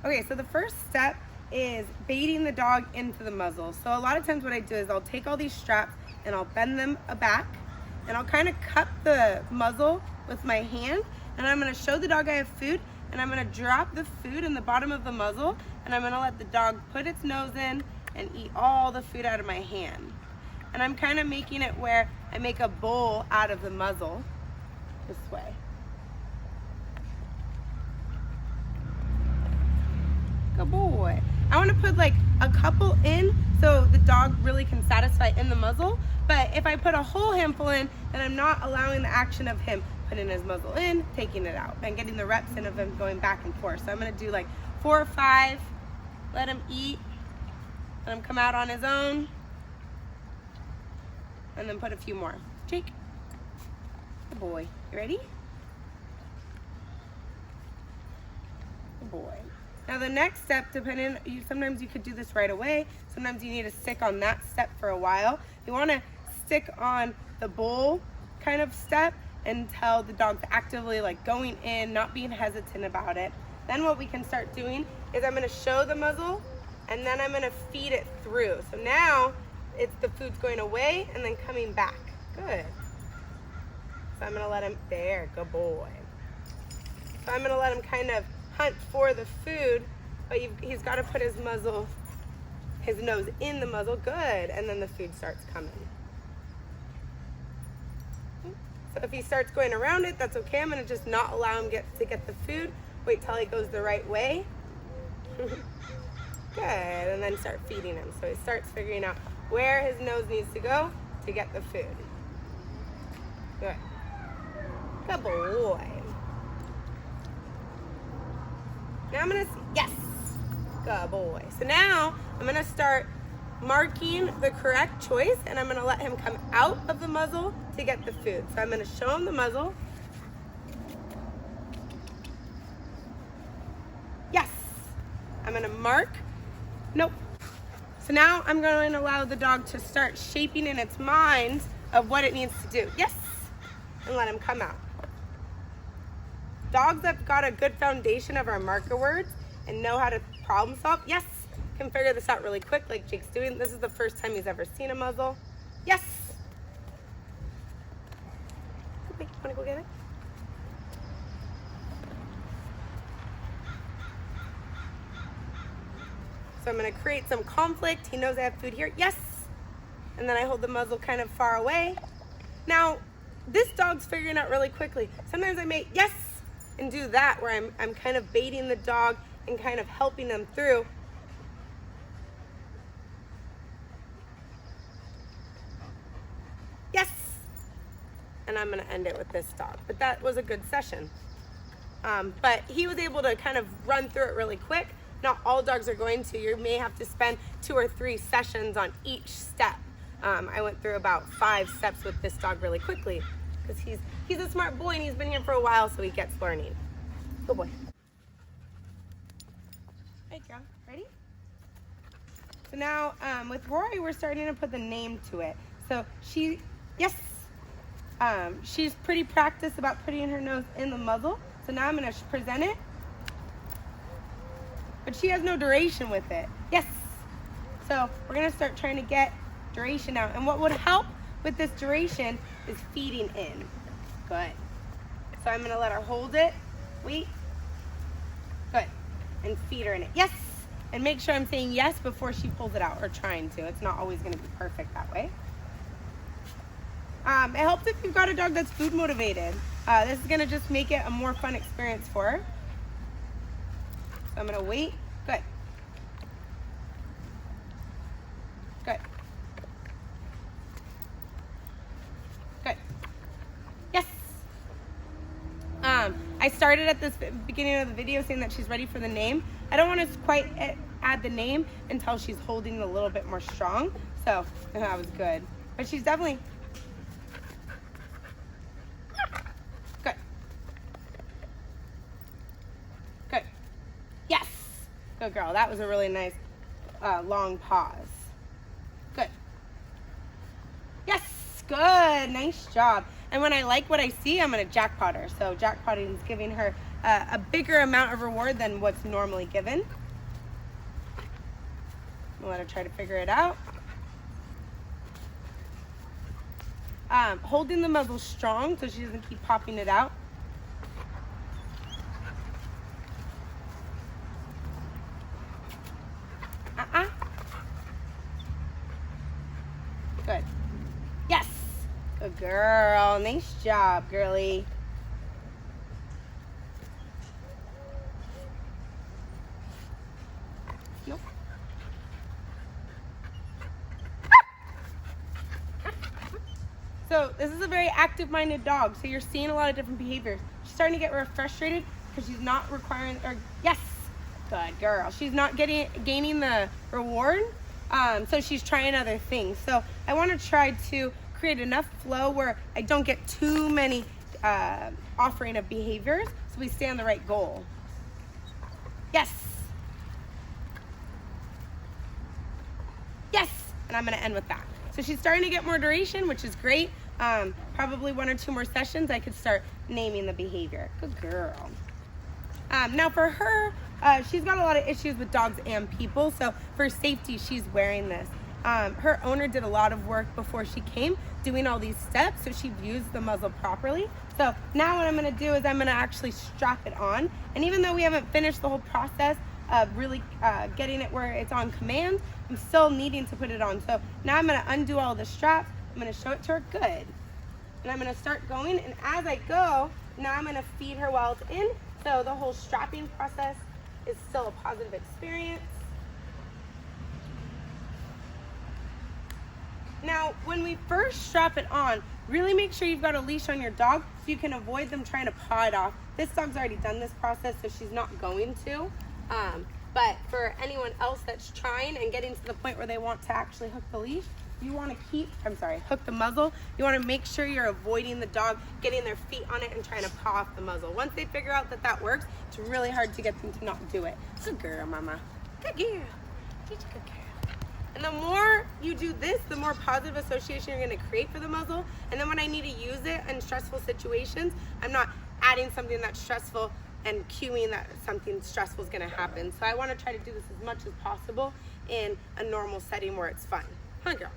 Okay, so the first step is baiting the dog into the muzzle. So a lot of times what I do is I'll take all these straps and I'll bend them back and I'll kind of cup the muzzle with my hand, and I'm gonna show the dog I have food, and I'm gonna drop the food in the bottom of the muzzle, and I'm gonna let the dog put its nose in and eat all the food out of my hand. And I'm kind of making it where I make a bowl out of the muzzle this way. Good boy. I want to put like a couple in so the dog really can satisfy in the muzzle, but if I put a whole handful in, then I'm not allowing the action of him putting his muzzle in, taking it out, and getting the reps in of him going back and forth. So I'm going to do like 4 or 5, let him eat, let him come out on his own, and then put a few more. Jake, good boy. You ready? Good boy. Now the next step, sometimes you could do this right away. Sometimes you need to stick on that step for a while. You want to stick on the bowl kind of step until the dog's actively like going in, not being hesitant about it. Then what we can start doing is I'm going to show the muzzle and then I'm going to feed it through. So now the food's going away and then coming back. Good. So I'm going to let him, there, good boy. So I'm going to let him kind of hunt for the food, but he's got to put his nose in the muzzle. Good. And then the food starts coming. So if he starts going around it, that's okay. I'm going to just not allow him to get the food. Wait till he goes the right way. Good. And then start feeding him. So he starts figuring out where his nose needs to go to get the food. Good. Good boy. Now I'm going to, yes. Good boy. So now I'm going to start marking the correct choice, and I'm going to let him come out of the muzzle to get the food. So I'm going to show him the muzzle. Yes. I'm going to mark. Nope. So now I'm going to allow the dog to start shaping in its mind of what it needs to do. Yes. And let him come out. Dogs that have got a good foundation of our marker words and know how to problem solve, yes, can figure this out really quick like Jake's doing. This is the first time he's ever seen a muzzle. Yes. Wait, you want to go get it? So I'm going to create some conflict. He knows I have food here. Yes. And then I hold the muzzle kind of far away. Now, this dog's figuring out really quickly. Sometimes I may, yes, and do that where I'm kind of baiting the dog and kind of helping them through. Yes. And I'm going to end it with this dog. But that was a good session. But he was able to kind of run through it really quick. Not all dogs are going to. You may have to spend 2 or 3 sessions on each step. I went through about 5 steps with this dog really quickly because he's a smart boy and he's been here for a while, so he gets learning. Good boy. Hey, girl. Ready? So now with Rory, we're starting to put the name to it. So yes, she's pretty practiced about putting her nose in the muzzle. So now I'm going to present it. But she has no duration with it. Yes. So we're going to start trying to get duration out. And what would help with this duration is feeding in. Good. So I'm going to let her hold it. Wait. Good. And feed her in it. Yes. And make sure I'm saying yes before she pulls it out, or trying to. It's not always going to be perfect that way. It helps if you've got a dog that's food motivated. This is going to just make it a more fun experience for her. So I'm going to wait. Good. Good. Good. Yes. I started at this beginning of the video saying that she's ready for the name. I don't want to quite add the name until she's holding it a little bit more strong. So that was good. But she's definitely... Good. Good. Yes. Good girl. That was a really nice long pause. Good. Yes. Good. Nice job. And when I like what I see, I'm going to jackpot her. So jackpotting is giving her a bigger amount of reward than what's normally given. I'll let her try to figure it out. Holding the muzzle strong so she doesn't keep popping it out. Good. Yes. Good girl. Nice job, girly. Nope. So this is a very active-minded dog. So you're seeing a lot of different behaviors. She's starting to get frustrated because she's not requiring, or yes, good girl. She's not gaining the reward. So she's trying other things. So I want to try to create enough flow where I don't get too many offering of behaviors, so we stay on the right goal. Yes. Yes. And I'm going to end with that. So she's starting to get more duration, which is great. Probably 1 or 2 more sessions, I could start naming the behavior. Good girl. Now for her, she's got a lot of issues with dogs and people, so for safety, she's wearing this. Her owner did a lot of work before she came, doing all these steps, so she views the muzzle properly. So now what I'm gonna do is I'm gonna actually strap it on, and even though we haven't finished the whole process of really getting it where it's on command, I'm still needing to put it on. So now I'm gonna undo all the straps, I'm gonna show it to her, good. And I'm gonna start going, and as I go, now I'm gonna feed her while it's in, so the whole strapping process is still a positive experience. Now, when we first strap it on, really make sure you've got a leash on your dog so you can avoid them trying to paw it off. This dog's already done this process, so she's not going to. But for anyone else that's trying and getting to the point where they want to actually hook the leash, you want to hook the muzzle. You want to make sure you're avoiding the dog getting their feet on it and trying to paw off the muzzle. Once they figure out that that works, it's really hard to get them to not do it. Good girl, mama. Good girl. Teach a good girl. And the more you do this, the more positive association you're going to create for the muzzle. And then when I need to use it in stressful situations, I'm not adding something that's stressful and cueing that something stressful is going to happen. So I want to try to do this as much as possible in a normal setting where it's fun. Huh, girl?